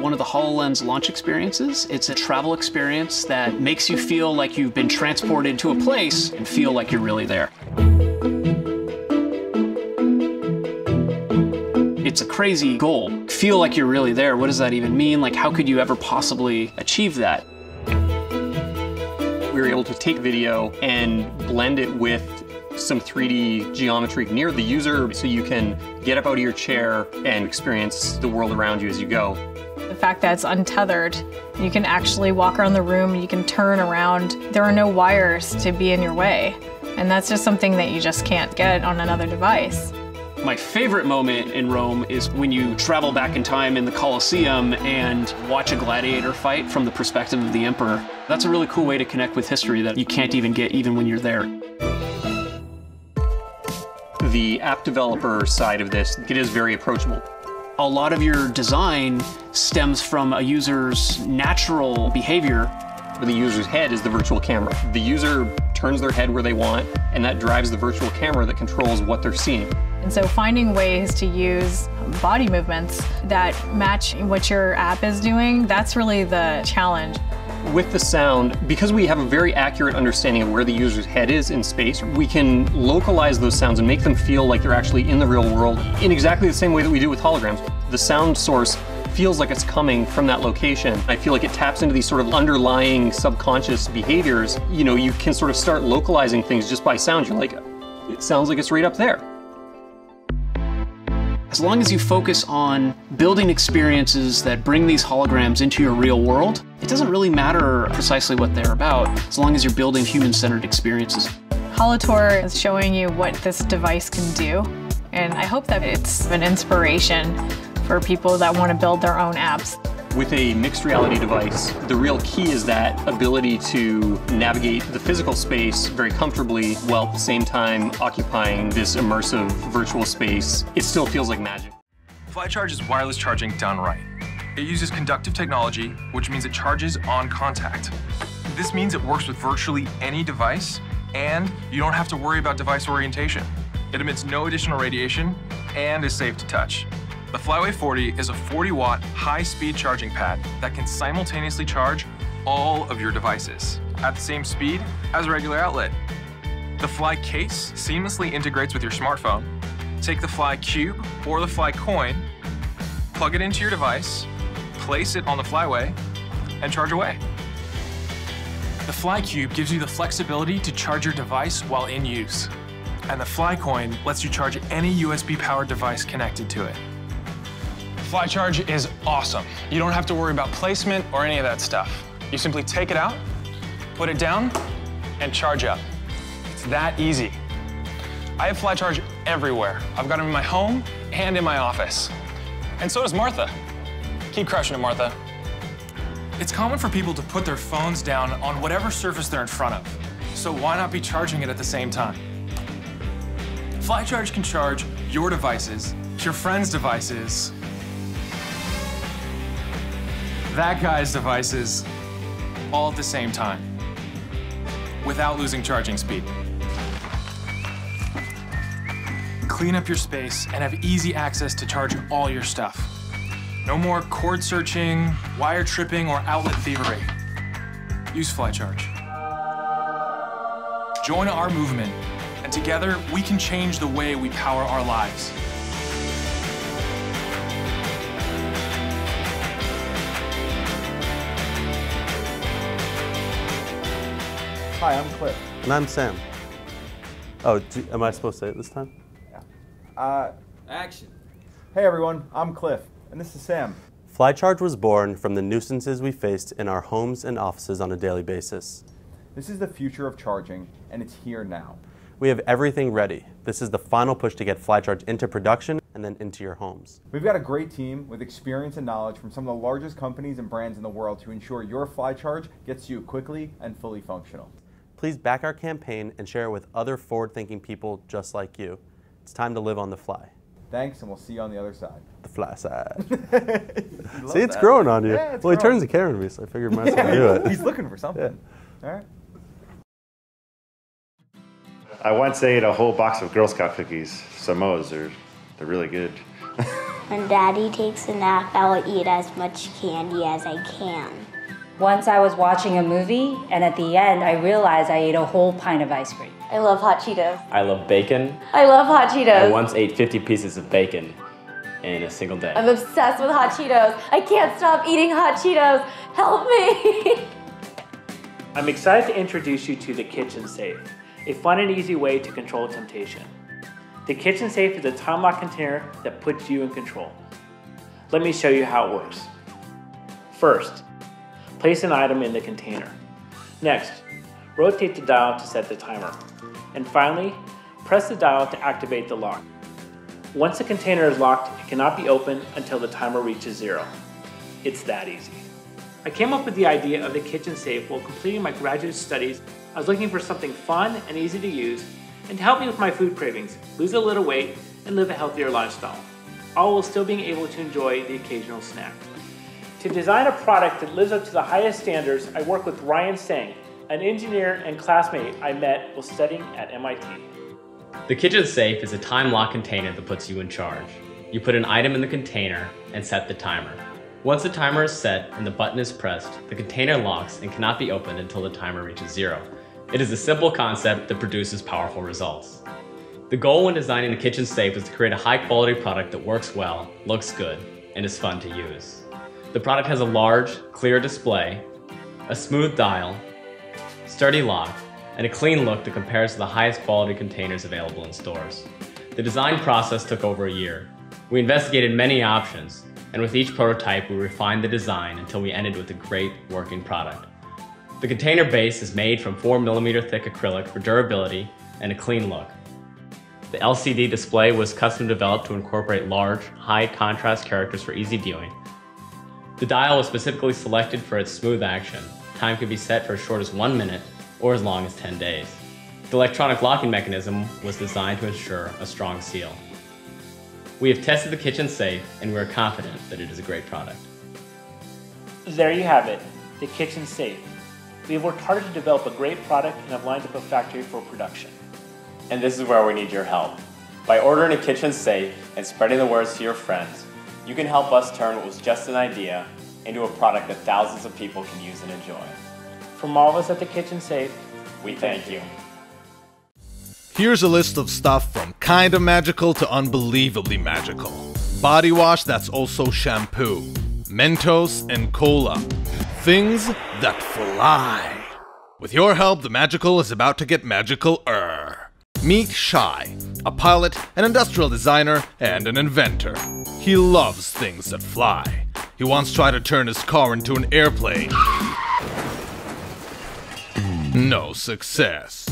one of the HoloLens launch experiences. It's a travel experience that makes you feel like you've been transported to a place and feel like you're really there. It's a crazy goal. Feel like you're really there. What does that even mean? Like, how could you ever possibly achieve that? We were able to take video and blend it with some 3D geometry near the user so you can get up out of your chair and experience the world around you as you go. The fact that it's untethered, you can actually walk around the room, you can turn around. There are no wires to be in your way. And that's just something that you just can't get on another device. My favorite moment in Rome is when you travel back in time in the Colosseum and watch a gladiator fight from the perspective of the emperor. That's a really cool way to connect with history that you can't even get even when you're there. The app developer side of this, it is very approachable. A lot of your design stems from a user's natural behavior. The user's head is the virtual camera. The user turns their head where they want, and that drives the virtual camera that controls what they're seeing. And so finding ways to use body movements that match what your app is doing, that's really the challenge. With the sound, because we have a very accurate understanding of where the user's head is in space, we can localize those sounds and make them feel like they're actually in the real world in exactly the same way that we do with holograms. The sound source feels like it's coming from that location. I feel like it taps into these sort of underlying subconscious behaviors. You know, you can sort of start localizing things just by sound. You're like, it sounds like it's right up there. As long as you focus on building experiences that bring these holograms into your real world, it doesn't really matter precisely what they're about, as long as you're building human-centered experiences. Holotour is showing you what this device can do, and I hope that it's an inspiration for people that want to build their own apps. With a mixed reality device, the real key is that ability to navigate the physical space very comfortably while at the same time occupying this immersive virtual space. It still feels like magic. FlyCharge is wireless charging done right. It uses conductive technology, which means it charges on contact. This means it works with virtually any device, and you don't have to worry about device orientation. It emits no additional radiation and is safe to touch. The Flyway 40 is a 40-watt high-speed charging pad that can simultaneously charge all of your devices at the same speed as a regular outlet. The Fly case seamlessly integrates with your smartphone. Take the Fly Cube or the Fly Coin, plug it into your device, place it on the Flyway, and charge away. The Fly Cube gives you the flexibility to charge your device while in use. And the Fly Coin lets you charge any USB-powered device connected to it. FlyCharge is awesome. You don't have to worry about placement or any of that stuff. You simply take it out, put it down, and charge up. It's that easy. I have FlyCharge everywhere. I've got them in my home and in my office. And so does Martha. Keep crushing it, Martha. It's common for people to put their phones down on whatever surface they're in front of. So why not be charging it at the same time? FlyCharge can charge your devices, your friends' devices, that guy's devices, all at the same time, without losing charging speed. Clean up your space and have easy access to charge all your stuff. No more cord searching, wire tripping, or outlet thievery. Use FlyCharge. Join our movement, and together we can change the way we power our lives. Hi, I'm Cliff. And I'm Sam. Oh, am I supposed to say it this time? Yeah. Action. Hey everyone, I'm Cliff, and this is Sam. FlyCharge was born from the nuisances we faced in our homes and offices on a daily basis. This is the future of charging, and it's here now. We have everything ready. This is the final push to get FlyCharge into production and then into your homes. We've got a great team with experience and knowledge from some of the largest companies and brands in the world to ensure your FlyCharge gets to you quickly and fully functional. Please back our campaign and share it with other forward-thinking people just like you. It's time to live on the fly. Thanks, and we'll see you on the other side. The fly side. See, it's growing on you. Yeah, well, he turns the camera to me, so I figured I might as well do it. He's looking for something. Yeah. All right. I once ate a whole box of Girl Scout cookies. Samoas, they're really good. When Daddy takes a nap, I will eat as much candy as I can. Once I was watching a movie, and at the end, I realized I ate a whole pint of ice cream. I love hot Cheetos. I love bacon. I love hot Cheetos. I once ate 50 pieces of bacon in a single day. I'm obsessed with hot Cheetos. I can't stop eating hot Cheetos. Help me. I'm excited to introduce you to the Kitchen Safe, a fun and easy way to control temptation. The Kitchen Safe is a time lock container that puts you in control. Let me show you how it works. First, place an item in the container. Next, rotate the dial to set the timer. And finally, press the dial to activate the lock. Once the container is locked, it cannot be opened until the timer reaches 0. It's that easy. I came up with the idea of the Kitchen Safe while completing my graduate studies. I was looking for something fun and easy to use, and to help me with my food cravings, lose a little weight, and live a healthier lifestyle, all while still being able to enjoy the occasional snack. To design a product that lives up to the highest standards, I worked with Ryan Sang, an engineer and classmate I met while studying at MIT. The Kitchen Safe is a time lock container that puts you in charge. You put an item in the container and set the timer. Once the timer is set and the button is pressed, the container locks and cannot be opened until the timer reaches 0. It is a simple concept that produces powerful results. The goal when designing the Kitchen Safe is to create a high-quality product that works well, looks good, and is fun to use. The product has a large, clear display, a smooth dial, sturdy lock, and a clean look that compares to the highest quality containers available in stores. The design process took over a year. We investigated many options, and with each prototype we refined the design until we ended with a great working product. The container base is made from 4mm thick acrylic for durability and a clean look. The LCD display was custom developed to incorporate large, high contrast characters for easy viewing. The dial was specifically selected for its smooth action. Time can be set for as short as 1 minute or as long as 10 days. The electronic locking mechanism was designed to ensure a strong seal. We have tested the Kitchen Safe and we are confident that it is a great product. There you have it, the Kitchen Safe. We have worked hard to develop a great product and have lined up a factory for production. And this is where we need your help. By ordering a Kitchen Safe and spreading the words to your friends, you can help us turn what was just an idea into a product that thousands of people can use and enjoy. From all of us at the Kitchen Safe, we thank you. Here's a list of stuff from kinda magical to unbelievably magical. Body wash that's also shampoo. Mentos and cola. Things that fly. With your help, the magical is about to get magical-er. Meet Shai, a pilot, an industrial designer, and an inventor. He loves things that fly. He once tried to turn his car into an airplane. No success.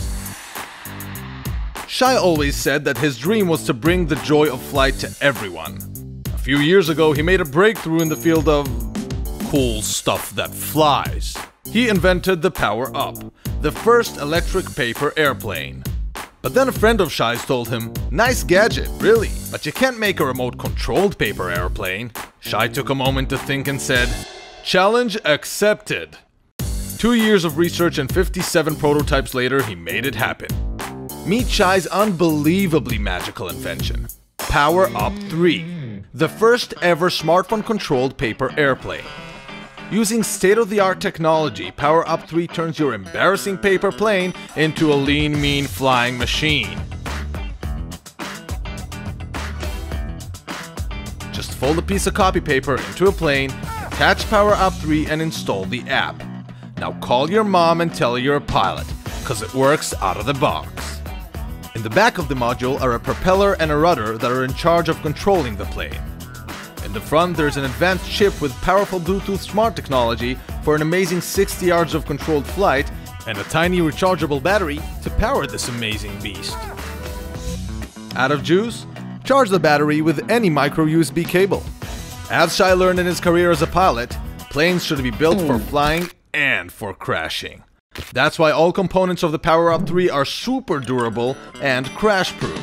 Shai always said that his dream was to bring the joy of flight to everyone. A few years ago, he made a breakthrough in the field of cool stuff that flies. He invented the Power Up, the first electric paper airplane. But then a friend of Shai's told him, "Nice gadget, really, but you can't make a remote-controlled paper airplane." Shai took a moment to think and said, "Challenge accepted." 2 years of research and 57 prototypes later, he made it happen. Meet Shai's unbelievably magical invention, Power Up 3, the first ever smartphone-controlled paper airplane. Using state-of-the-art technology, Power Up 3 turns your embarrassing paper plane into a lean, mean flying machine. Just fold a piece of copy paper into a plane, attach Power Up 3 and install the app. Now call your mom and tell her you're a pilot, cause it works out of the box. In the back of the module are a propeller and a rudder that are in charge of controlling the plane. In the front, there's an advanced chip with powerful Bluetooth smart technology for an amazing 60 hours of controlled flight and a tiny rechargeable battery to power this amazing beast. Out of juice? Charge the battery with any micro USB cable. As Shai learned in his career as a pilot, planes should be built for flying and for crashing. That's why all components of the Power Up 3 are super durable and crash-proof.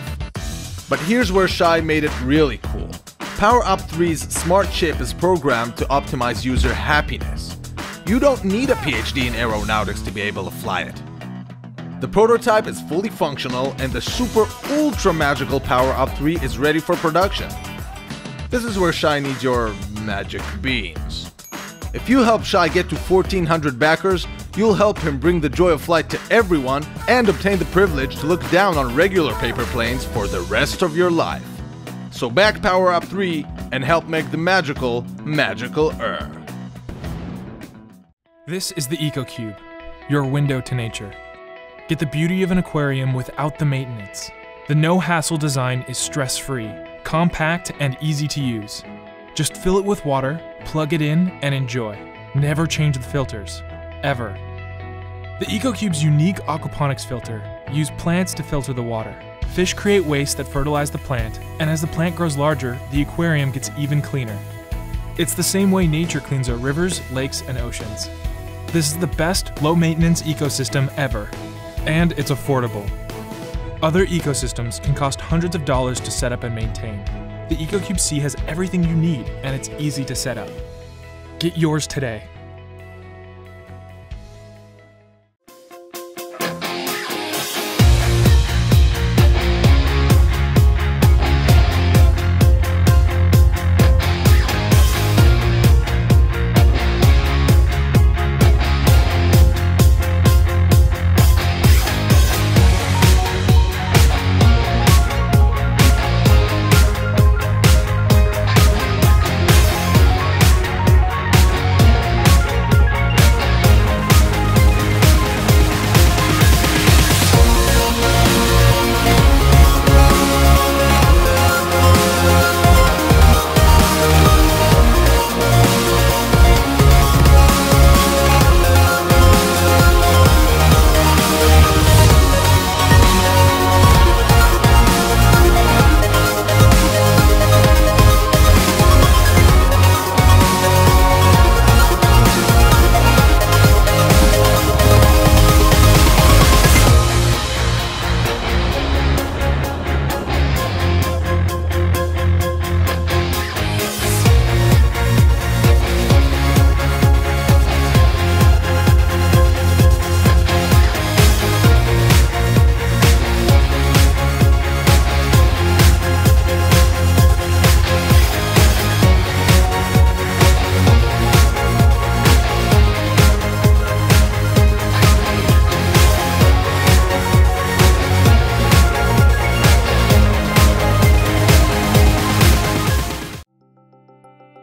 But here's where Shai made it really cool. Power Up 3's smart chip is programmed to optimize user happiness. You don't need a PhD in aeronautics to be able to fly it. The prototype is fully functional and the super ultra magical Power Up 3 is ready for production. This is where Shai needs your magic beans. If you help Shai get to 1,400 backers, you'll help him bring the joy of flight to everyone and obtain the privilege to look down on regular paper planes for the rest of your life. So back Power Up 3 and help make the magical, magical-er. This is the EcoCube, your window to nature. Get the beauty of an aquarium without the maintenance. The no-hassle design is stress-free, compact, and easy to use. Just fill it with water, plug it in, and enjoy. Never change the filters, ever. The EcoCube's unique aquaponics filter uses plants to filter the water. Fish create waste that fertilize the plant, and as the plant grows larger, the aquarium gets even cleaner. It's the same way nature cleans our rivers, lakes, and oceans. This is the best low-maintenance ecosystem ever, and it's affordable. Other ecosystems can cost hundreds of dollars to set up and maintain. The EcoCube C has everything you need, and it's easy to set up. Get yours today.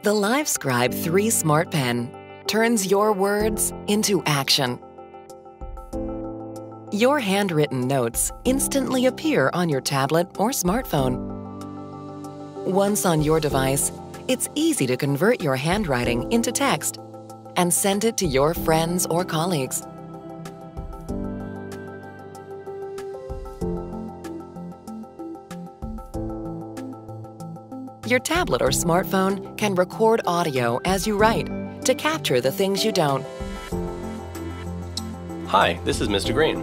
The LiveScribe 3 Smart Pen turns your words into action. Your handwritten notes instantly appear on your tablet or smartphone. Once on your device, it's easy to convert your handwriting into text and send it to your friends or colleagues. Your tablet or smartphone can record audio as you write to capture the things you don't. Hi, this is Mr. Green.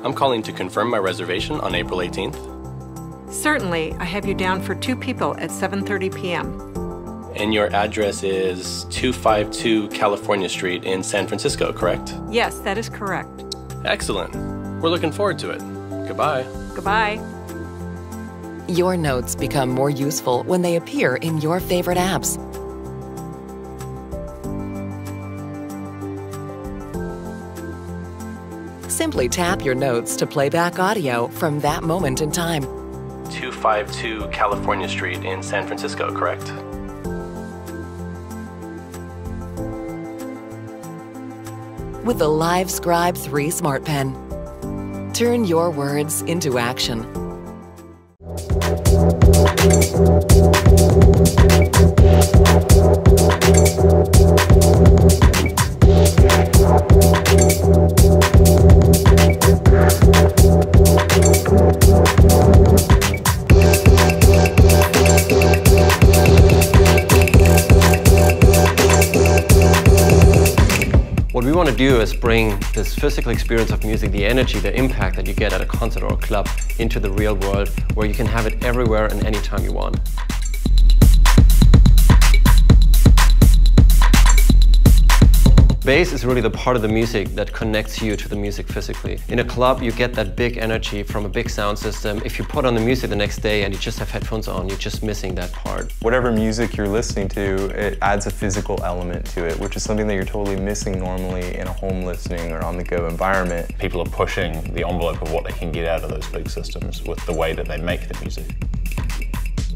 I'm calling to confirm my reservation on April 18th. Certainly, I have you down for 2 people at 7:30 p.m. And your address is 252 California Street in San Francisco, correct? Yes, that is correct. Excellent. We're looking forward to it. Goodbye. Goodbye. Your notes become more useful when they appear in your favorite apps. Simply tap your notes to play back audio from that moment in time. 252 California Street in San Francisco, correct? With the LiveScribe 3 Smart Pen, turn your words into action. What we want to do is bring this physical experience of music, the energy, the impact that you get at a concert or a club, into the real world, where you can have it everywhere and anytime you want. Bass is really the part of the music that connects you to the music physically. In a club, you get that big energy from a big sound system. If you put on the music the next day and you just have headphones on, you're just missing that part. Whatever music you're listening to, it adds a physical element to it, which is something that you're totally missing normally in a home listening or on-the-go environment. People are pushing the envelope of what they can get out of those big systems with the way that they make the music.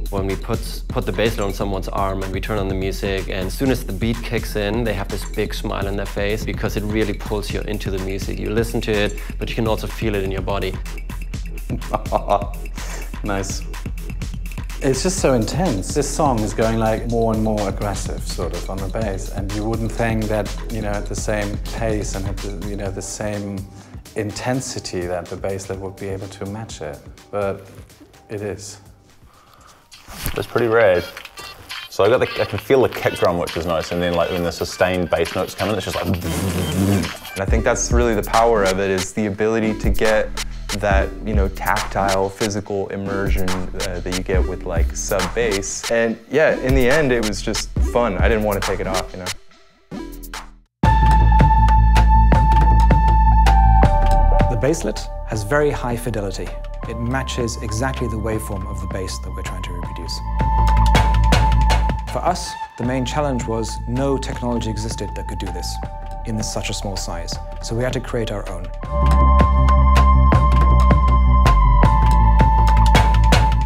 When we put the bass on someone's arm and we turn on the music, and as soon as the beat kicks in, they have this big smile on their face because it really pulls you into the music. You listen to it, but you can also feel it in your body. Nice. It's just so intense. This song is going like more and more aggressive, sort of, on the bass, and you wouldn't think that, at the same pace and at the, the same intensity that the basslet would be able to match it, but it is. It's pretty rad. So I can feel the kick drum, which is nice, and then like when the sustained bass notes come in, it's just like. And I think that's really the power of it, is the ability to get that tactile, physical immersion that you get with like sub bass. And yeah, in the end, it was just fun. I didn't want to take it off, The basslet has very high fidelity. It matches exactly the waveform of the bass that we're trying to reproduce. For us, the main challenge was no technology existed that could do this in such a small size, so we had to create our own.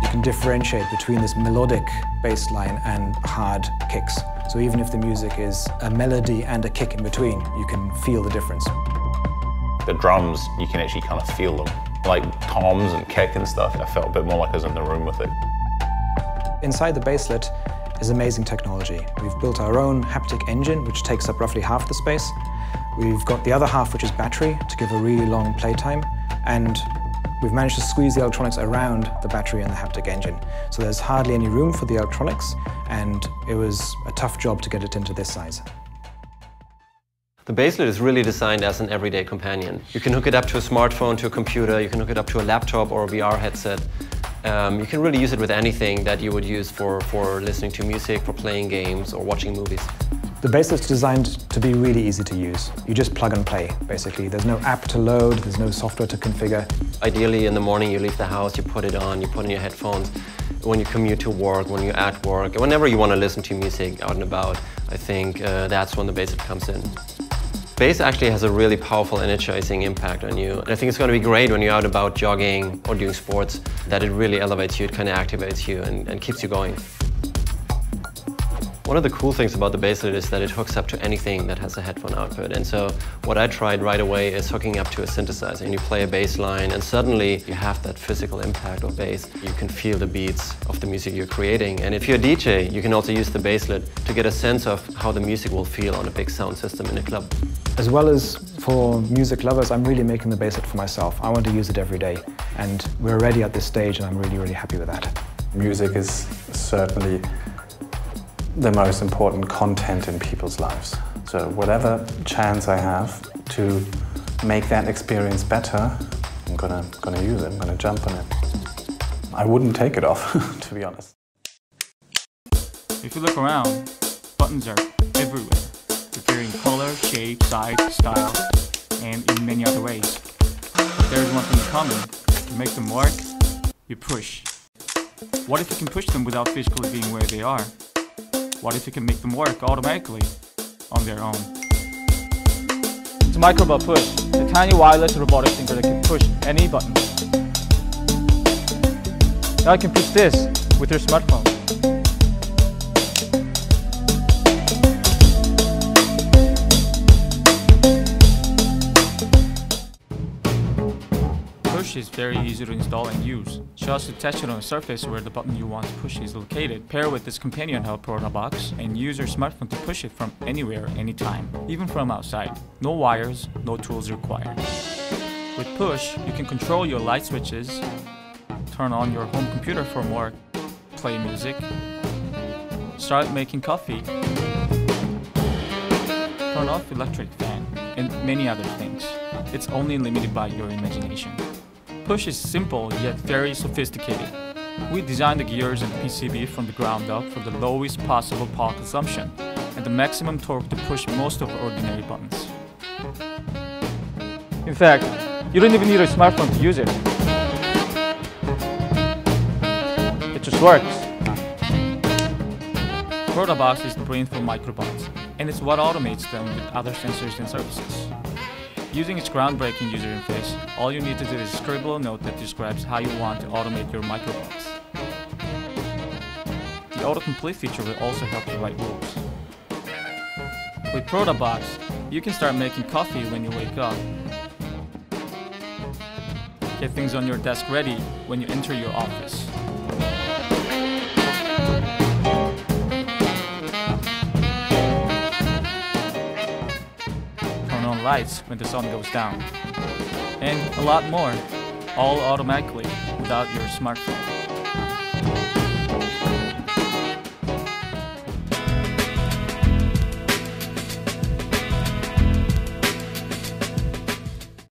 You can differentiate between this melodic bass line and hard kicks. So even if the music is a melody and a kick in between, you can feel the difference. The drums, you can actually kind of feel them. Like toms and kick and stuff, I felt a bit more like I was in the room with it. Inside the basslet is amazing technology. We've built our own haptic engine, which takes up roughly half the space. We've got the other half, which is battery, to give a really long playtime. And we've managed to squeeze the electronics around the battery and the haptic engine. So there's hardly any room for the electronics, and it was a tough job to get it into this size. The basslet is really designed as an everyday companion. You can hook it up to a smartphone, to a computer, you can hook it up to a laptop or a VR headset. You can really use it with anything that you would use for listening to music, for playing games or watching movies. The basslet's designed to be really easy to use. You just plug and play, basically. There's no app to load, there's no software to configure. Ideally, in the morning you leave the house, you put it on, you put in your headphones. When you commute to work, when you're at work, whenever you want to listen to music out and about, I think that's when the basslet comes in. Bass actually has a really powerful energizing impact on you. And I think it's going to be great when you're out about jogging or doing sports, that it really elevates you, it kind of activates you and keeps you going. One of the cool things about the basslet is that it hooks up to anything that has a headphone output. And so what I tried right away is hooking up to a synthesizer. And you play a bass line and suddenly you have that physical impact of bass. You can feel the beats of the music you're creating. And if you're a DJ, you can also use the basslet to get a sense of how the music will feel on a big sound system in a club. As well as for music lovers, I'm really making the basslet for myself. I want to use it every day. And we're already at this stage and I'm really, really happy with that. Music is certainly the most important content in people's lives. So whatever chance I have to make that experience better, I'm gonna use it, I'm gonna jump on it. I wouldn't take it off, to be honest. If you look around, buttons are everywhere. They vary in color, shape, size, style, and in many other ways. But there is one thing in common. To make them work, you push. What if you can push them without physically being where they are? What if you can make them work automatically on their own? It's a Microbot Push, a tiny wireless robotic finger that can push any button. Now you can push this with your smartphone. Push is very easy to install and use. Just attach it on a surface where the button you want to push is located. Pair with this companion helper on a box and use your smartphone to push it from anywhere, anytime, even from outside. No wires, no tools required. With Push, you can control your light switches, turn on your home computer from work, play music, start making coffee, turn off electric fan, and many other things. It's only limited by your imagination. Push is simple yet very sophisticated. We designed the gears and PCB from the ground up for the lowest possible power consumption, and the maximum torque to push most of ordinary buttons. In fact, you don't even need a smartphone to use it. It just works. ProtoBox is the brain for microbots, and it's what automates them with other sensors and services. Using its groundbreaking user interface, all you need to do is scribble a note that describes how you want to automate your microbots. The autocomplete feature will also help you write rules. With ProtoBox, you can start making coffee when you wake up. Get things on your desk ready when you enter your office. Turn on lights when the sun goes down. And a lot more, all automatically without your smartphone.